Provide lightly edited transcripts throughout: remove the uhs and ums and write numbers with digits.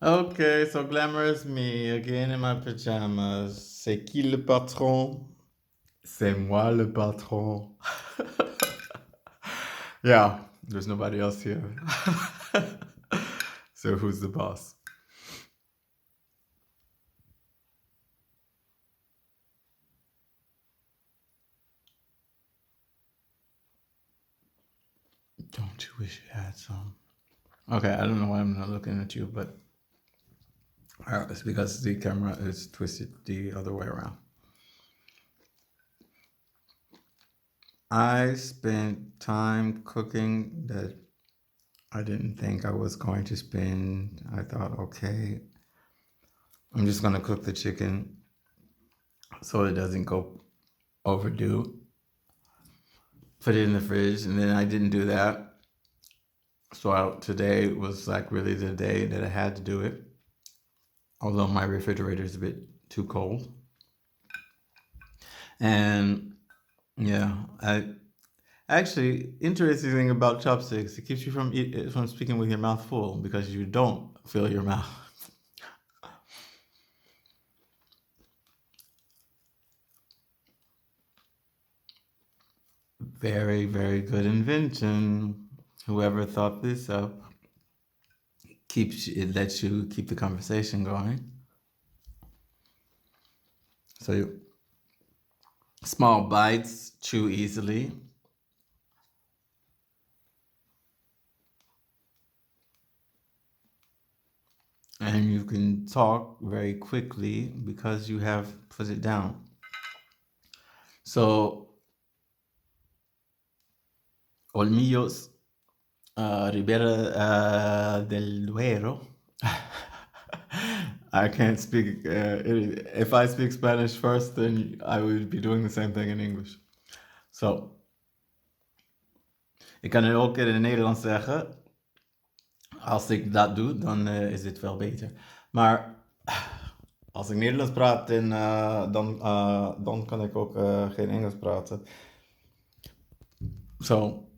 Okay, so glamorous me again in my pajamas. C'est qui le patron? C'est moi le patron. Yeah, there's nobody else here. So who's the boss? Don't you wish you had some? Okay, I don't know why I'm not looking at you, but it's because the camera is twisted the other way around. I spent time cooking that I didn't think I was going to spend. I thought, okay, I'm just gonna cook the chicken so it doesn't go overdue. Put it in the fridge, and then I didn't do that. So today was like really the day that I had to do it. Although my refrigerator is a bit too cold, and yeah, I actually interesting thing about chopsticks, it keeps you from speaking with your mouth full because you don't fill your mouth. Very, very good invention. Whoever thought this up it lets you keep the conversation going. So small bites, chew easily. And you can talk very quickly because you have put it down. So, Olmillos Ribera del Duero. I can't speak. If I speak Spanish first, then I would be doing the same thing in English. So, ik kan het ook in het Nederlands zeggen. Als ik dat doe, dan is het veel beter. Maar als ik Nederlands praat, dan kan ik ook geen Engels praten. So,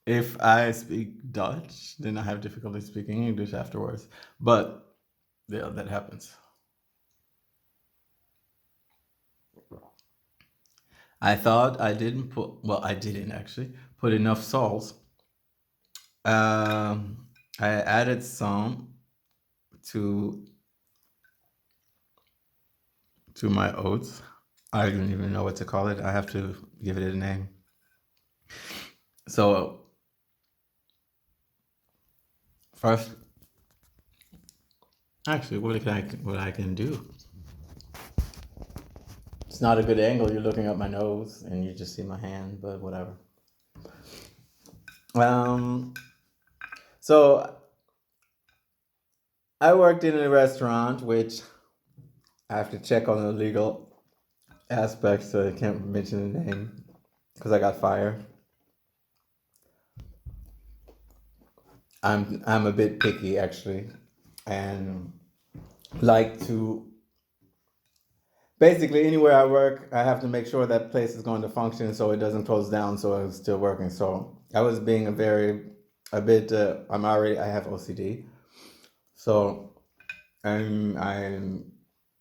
if I speak Dutch, then I have difficulty speaking English afterwards. But yeah, that happens. I thought I didn't actually put enough salt. I added some to my oats. I don't even know what to call it. I have to give it a name. So first, actually, what I can do? It's not a good angle. You're looking at my nose, and you just see my hand. But whatever. So I worked in a restaurant, which I have to check on the legal aspects, so I can't mention the name because I got fired. I'm a bit picky actually, and like to basically anywhere I work, I have to make sure that place is going to function so it doesn't close down, so it's still working. So I was being a bit. I have OCD, so I'm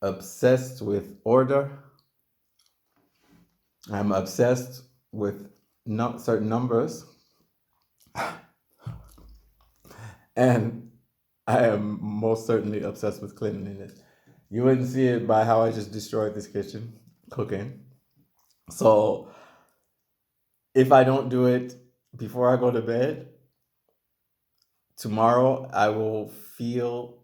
obsessed with order. I'm obsessed with not certain numbers, and I am most certainly obsessed with cleanliness. You wouldn't see it by how I just destroyed this kitchen cooking. So if I don't do it before I go to bed, tomorrow I will feel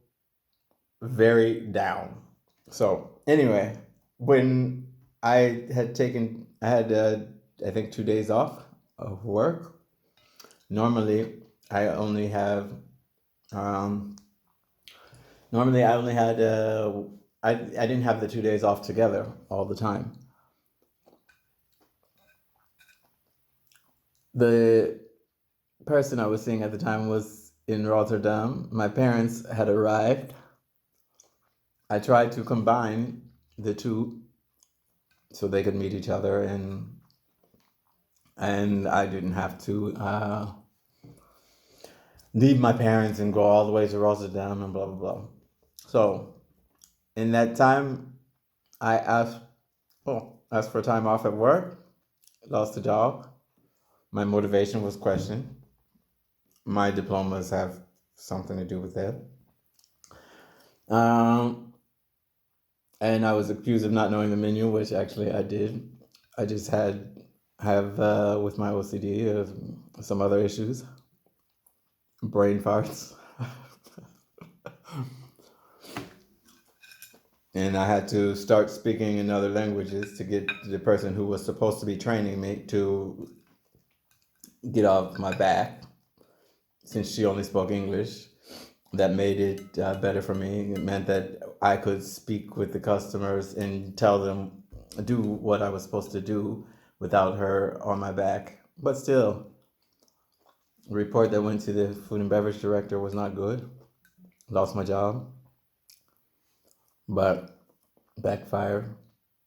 very down. So anyway, when I had I think 2 days off of work. Normally, I only have um, normally I only had I didn't have the 2 days off together all the time. The person I was seeing at the time was in Rotterdam. My parents had arrived. I tried to combine the two so they could meet each other, and I didn't have to leave my parents and go all the way to Rotterdam and blah blah blah. So in that time, I asked for time off at work, lost a job. My motivation was questioned. My diplomas have something to do with that. Um, and I was accused of not knowing the menu, which actually I did. I just have with my OCD some other issues, brain farts, and I had to start speaking in other languages to get the person who was supposed to be training me to get off my back, since she only spoke English. That made it better for me. It meant that I could speak with the customers and tell them, do what I was supposed to do without her on my back. But still, the report that went to the food and beverage director was not good. Lost my job, but backfired.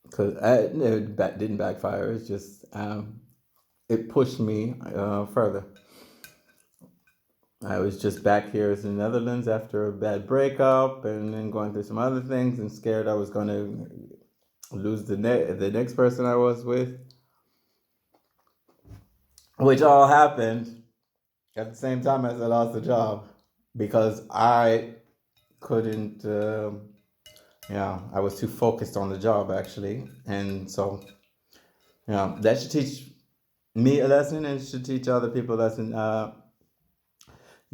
Cause it didn't backfire. It's just it pushed me further. I was just back here in the Netherlands after a bad breakup, and then going through some other things, and scared I was going to lose the next person I was with, which all happened at the same time as I lost the job, because I couldn't. I was too focused on the job actually, and so that should teach me a lesson, and should teach other people a lesson.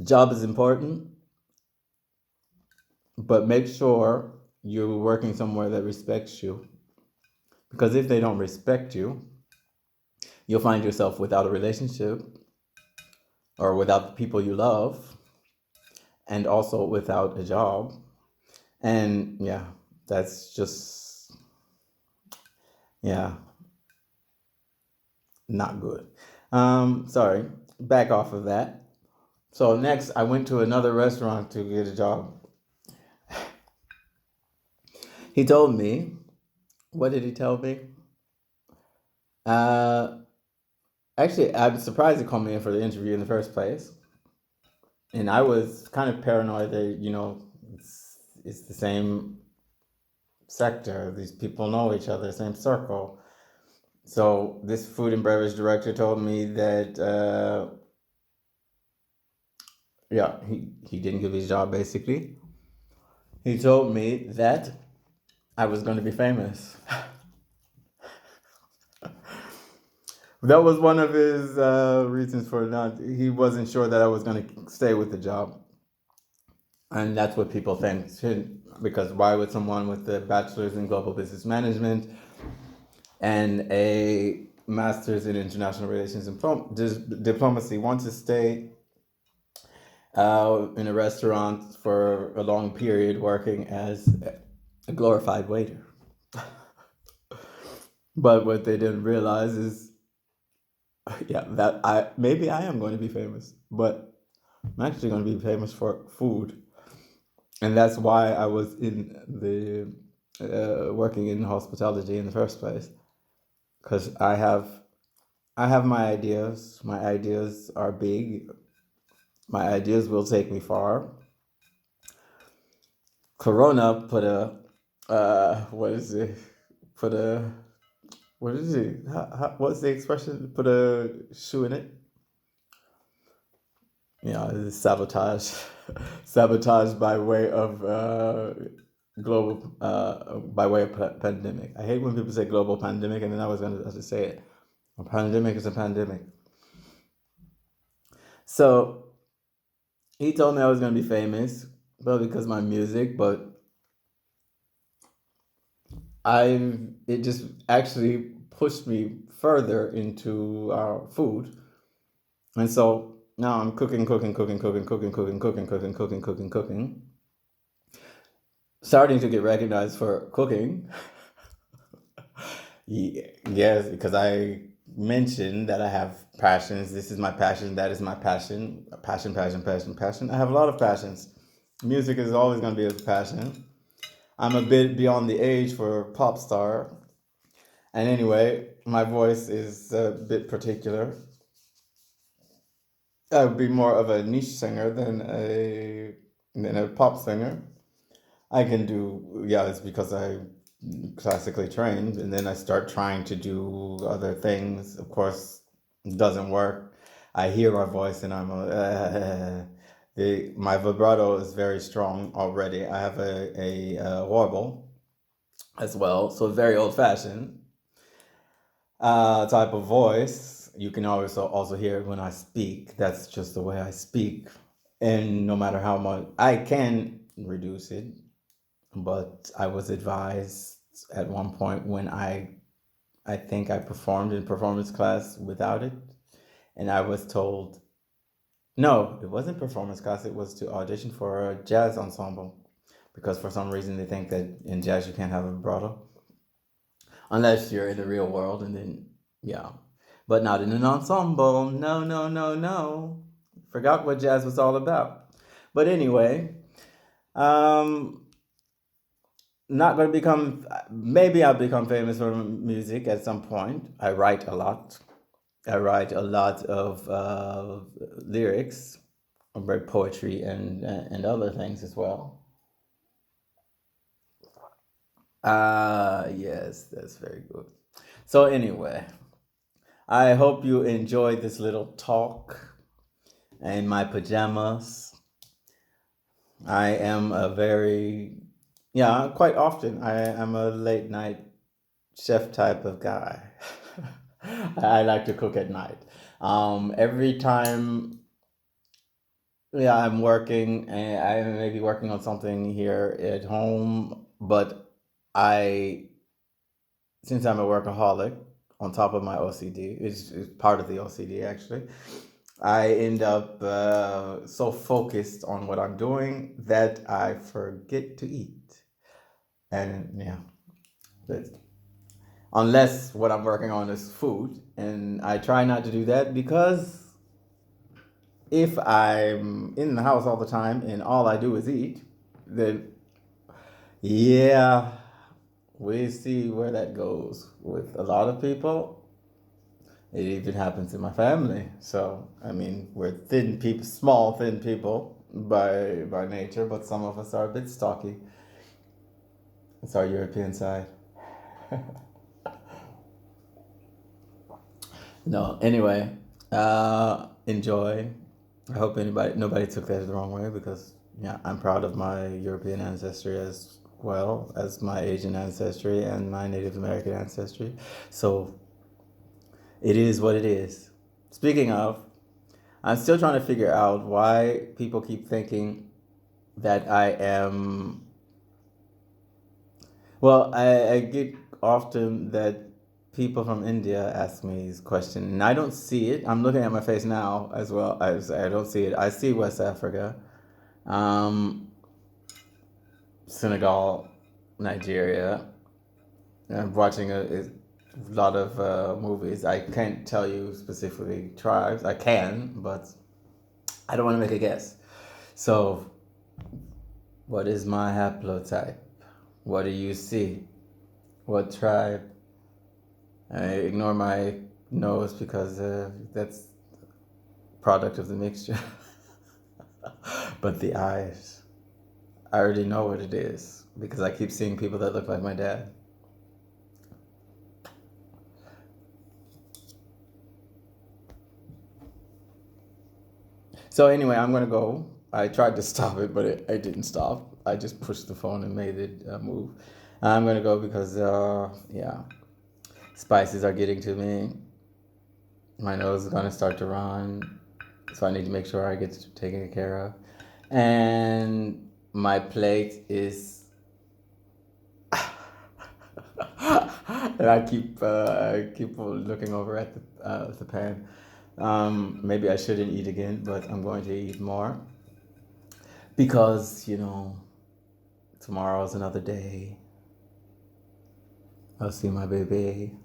Job is important, but make sure you're working somewhere that respects you. Because if they don't respect you, you'll find yourself without a relationship, or without the people you love, and also without a job. And that's just, not good. Sorry, back off of that. So next, I went to another restaurant to get a job. He told me, what did he tell me? Actually, I'm surprised he called me in for the interview in the first place. And I was kind of paranoid that, it's the same sector. These people know each other, same circle. So this food and beverage director told me that, he didn't give his job basically. He told me that I was going to be famous. That was one of his reasons for not. He wasn't sure that I was going to stay with the job, and that's what people think. Because why would someone with a bachelor's in global business management and a master's in international relations and diplomacy want to stay in a restaurant for a long period working as a glorified waiter? But what they didn't realize is, that I am going to be famous, but I'm actually going to be famous for food, and that's why I was in the working in hospitality in the first place, because I have my ideas. My ideas are big. My ideas will take me far. Corona put a what is it? Put a what is it? What's the expression? Put a shoe in it. It's sabotage, sabotage by way of global, by way of pandemic. I hate when people say global pandemic, and then I was going to say it. A pandemic is a pandemic. So he told me I was going to be famous, probably because of my music, but it just actually pushed me further into food. And so now I'm cooking, starting to get recognized for cooking. Yes, because I mentioned that I have passions. This is my passion. That is my passion. Passion, passion, passion, passion. I have a lot of passions. Music is always going to be a passion. I'm a bit beyond the age for pop star. And anyway, my voice is a bit particular. I would be more of a niche singer than a pop singer. I can do, yeah, it's because I classically trained, and then I start trying to do other things. Of course, it doesn't work. I hear my voice and my vibrato is very strong already. I have a Roble as well, so very old fashioned type of voice. You can also hear it when I speak. That's just the way I speak, and no matter how much I can reduce it, but I was advised at one point when I think I performed in performance class without it, and I was told no, it wasn't performance class. It was to audition for a jazz ensemble, because for some reason they think that in jazz you can't have a vibrato unless you're in the real world, and then yeah, but not in an ensemble. No, no, no, no. Forgot what jazz was all about. But anyway, um, not going to become, maybe I'll become famous for music at some point. I write a lot. I write a lot of lyrics. I write poetry and other things as well. Yes, that's very good. So anyway, I hope you enjoyed this little talk in my pajamas. I am a very, yeah, quite often I am a late night chef type of guy. I like to cook at night. Every time, yeah, I'm working, and I may be working on something here at home, but I, since I'm a workaholic, on top of my OCD, it's part of the OCD actually. I end up so focused on what I'm doing that I forget to eat. And yeah, that's, unless what I'm working on is food. And I try not to do that, because if I'm in the house all the time and all I do is eat, then yeah, we see where that goes with a lot of people. It even happens in my family. So, I mean, we're thin people, small, thin people by nature, but some of us are a bit stocky. It's our European side. No, anyway, enjoy. I hope nobody took that the wrong way, because yeah, I'm proud of my European ancestry as well as my Asian ancestry and my Native American ancestry. So it is what it is. Speaking of, I'm still trying to figure out why people keep thinking that I am. Well, I get often that people from India ask me this question, and I don't see it. I'm looking at my face now as well. I don't see it. I see West Africa, um, Senegal, Nigeria. I'm watching a lot of movies. I can't tell you specifically tribes. I can, but I don't want to make a guess. So, what is my haplotype? What do you see? What tribe? I ignore my nose, because that's product of the mixture. But the eyes, I already know what it is, because I keep seeing people that look like my dad. So anyway, I'm gonna go. I tried to stop it, but it didn't stop. I just pushed the phone and made it move. I'm gonna go because yeah, spices are getting to me. My nose is gonna start to run, so I need to make sure I get taken care of. And my plate is, and I keep looking over at the pan. Maybe I shouldn't eat again, but I'm going to eat more, because tomorrow's another day. I'll see my baby.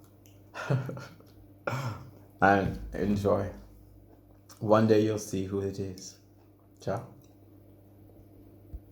And enjoy. One day you'll see who it is. Ciao.